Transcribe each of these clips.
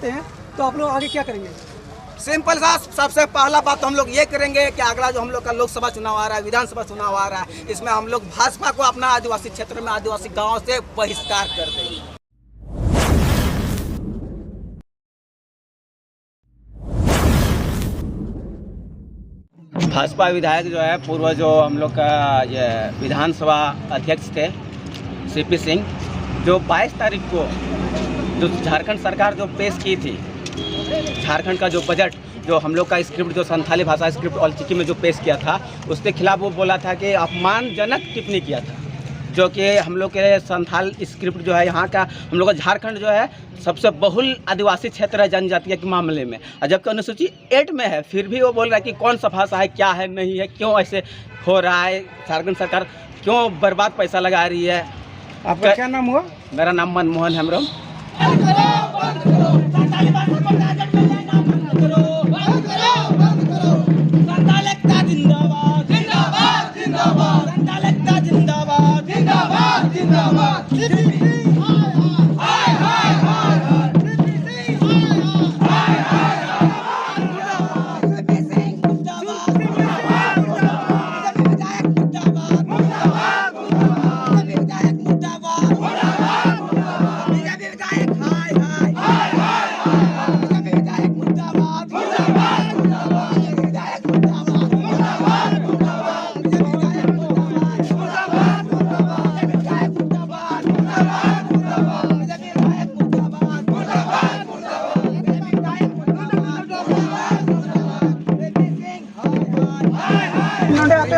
चाहते हैं, तो आप लोग आगे क्या करेंगे? सिंपल सा सबसे पहला बात तो हम लोग ये करेंगे कि अगला जो हम लोग का लोकसभा चुनाव आ रहा है, विधानसभा चुनाव आ रहा है, इसमें हम लोग भाजपा को अपना आदिवासी क्षेत्र में, आदिवासी गाँव से बहिष्कार कर देंगे। भाजपा विधायक जो है पूर्व जो हम लोग का ये विधानसभा अध्यक्ष थे सीपी सिंह, जो 22 तारीख को जो झारखंड सरकार जो पेश की थी, झारखंड का जो बजट, जो हम लोग का स्क्रिप्ट जो संथाली भाषा स्क्रिप्ट औलचिकी में जो पेश किया था, उसके खिलाफ वो बोला था कि अपमानजनक टिप्पणी किया था, जो कि हम लोग के संथाल स्क्रिप्ट जो है यहाँ का, हम लोग का झारखंड जो है सबसे बहुल आदिवासी क्षेत्र है जनजातीय के मामले में, और जबकि अनुसूची 8 में है, फिर भी वो बोल रहा है कि कौन सा भाषा है, क्या है, नहीं है, क्यों ऐसे हो रहा है, झारखंड सरकार क्यों बर्बाद पैसा लगा रही है। आपका क्या नाम हुआ? मेरा नाम मनमोहन हेम्ब्रम।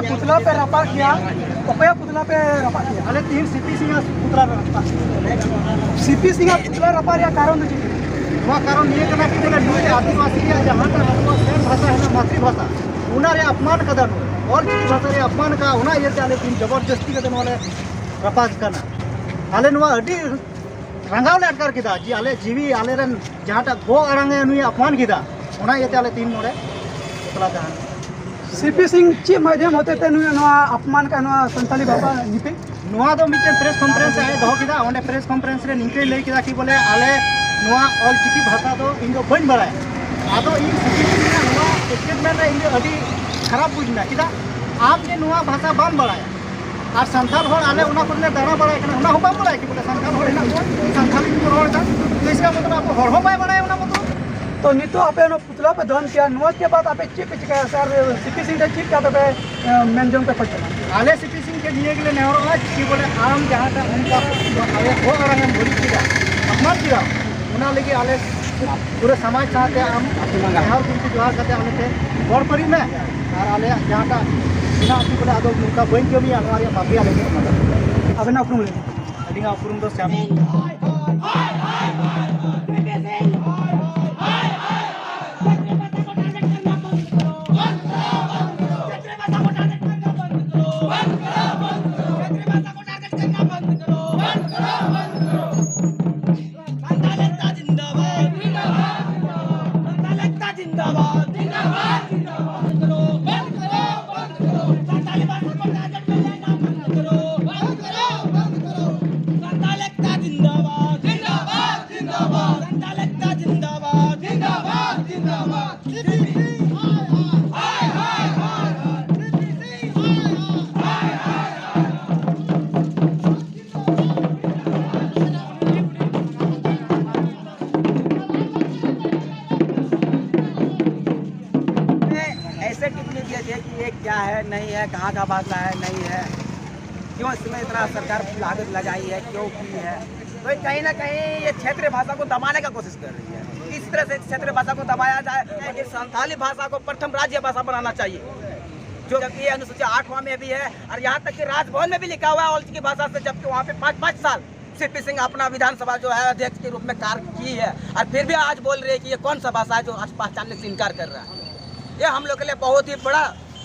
पुतला पे रपा किया, पुतला पे रपा किया, अरे 3 सीपी सिंह पुतला पे रपा, सीपी सिंह पुतला रपा रहा कारण वह कारण ये करना कि आदिवासी जहाँ का भाषा है ना मातृभाषा उन्हें अपमान का दन और भाषा रे अपमान का उन्हें ये चाले दिन जबरदस्ती का दिन वाले रपाज करना आले नुआ अड़ी रंगावले अटकर किदा जी आले जीवी आले रन जहाँ तक गो अरंगे नुई अपमान किदा उन्हें ये चाले 3 मोड़े पुतला जहाँ सीपी सिंह चे माध्यम होते थे अपमान का संताली भाषा निपे प्रेस कॉन्फ्रेंस है दो किदा ओंडे प्रेस कॉन्फ्रेंस रे निंके लई किदा कि बोले आले ऑलचिकी भाषा तो इन दो बन बड़ाय आदो इन सीपी सिंह स्टेटमेंट रे इन अभी खराब बुझना किदा आप ने भाषा बाम बड़ाय और संथाल होड़ आले उना कोने दाना बड़ाय कना उना हो बाम बड़ाय कि बोले संथाल होड़ ना संथाली को होड़ का तो इसका मतलब आप होड़ हो बाय बड़ाय उना मतलब तो नहीं तो आप पुतला पे दहन किया नुआ के बाद आप चिप चिका सर सीपी सिंह चिप क्या तो मेनजम पे पड़ आले सीपी सिंह के लिए नेहरू आज कि बोले आम जहाँ तक उनका आले हो रहा है बोली किया अपमान किया उना लेके आले पूरे समाज चाहते आम नेहरू उनकी जोहार करते आले थे गौर परी में और आले जहाँ का बिना कि बोले आदो उनका बहन के भी हमारे माफी आले अब ना अपरूम ले अडिंगा अपरूम तो श्याम क्या है नहीं है, कहाँ का भाषा है नहीं है, क्यों इसमें इतना सरकार लागत लगाई है, क्यों की है, तो कहीं ना कहीं ये क्षेत्रीय भाषा को दबाने का कोशिश कर रही है। इस तरह से क्षेत्रीय भाषा को दबाया जाए कि संथाली भाषा को प्रथम राज्य भाषा बनाना चाहिए, जो जबकि ये अनुसूची 8वां में भी है और यहाँ तक कि राजभवन में भी लिखा हुआ है औलचिकी भाषा से, जबकि वहाँ पे 5-5 साल सीपी सिंह अपना विधानसभा जो है अध्यक्ष के रूप में कार्य की है और फिर भी आज बोल रहे हैं कि ये कौन सा भाषा है जो आज पहचानने से इनकार कर रहा है। ये हम लोग के लिए बहुत ही बड़ा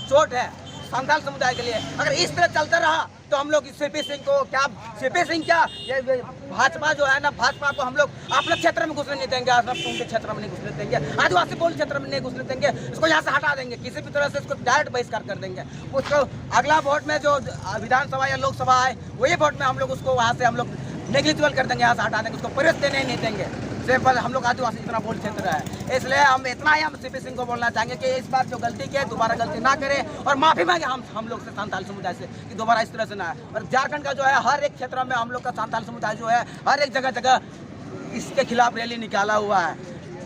चोट है संथाल समुदाय के लिए। अगर इस तरह चलता रहा तो हम लोग सीपी सिंह को क्या, सीपी सिंह क्या, ये भाजपा जो है ना, भाजपा को हम लोग अपने क्षेत्र में घुसने नहीं देंगे, उनके क्षेत्र में नहीं घुसने देंगे, आदिवासी बहुल क्षेत्र में नहीं घुसने देंगे, इसको यहाँ से हटा देंगे, किसी भी तरह से इसको डायरेक्ट बहिष्कार कर देंगे। उसको अगला वोट में जो विधानसभा या लोकसभा है वही वोट में हम लोग उसको वहाँ से हम लोग नेग्लिजिबल कर देंगे, यहाँ से हटा देंगे, उसको प्रवेश देने ही नहीं देंगे। से पर हम लोग आदिवासी इतना बोल क्षेत्र है, इसलिए हम इतना ही हम सीपी सिंह को बोलना चाहेंगे कि इस बार जो गलती की है दोबारा गलती ना करे और माफी मांगे हम लोग से संथाल समुदाय से कि दोबारा इस तरह से ना है। और झारखंड का जो है हर एक क्षेत्र में हम लोग का संथाल समुदाय जो है हर एक जगह इसके खिलाफ रैली निकाला हुआ है।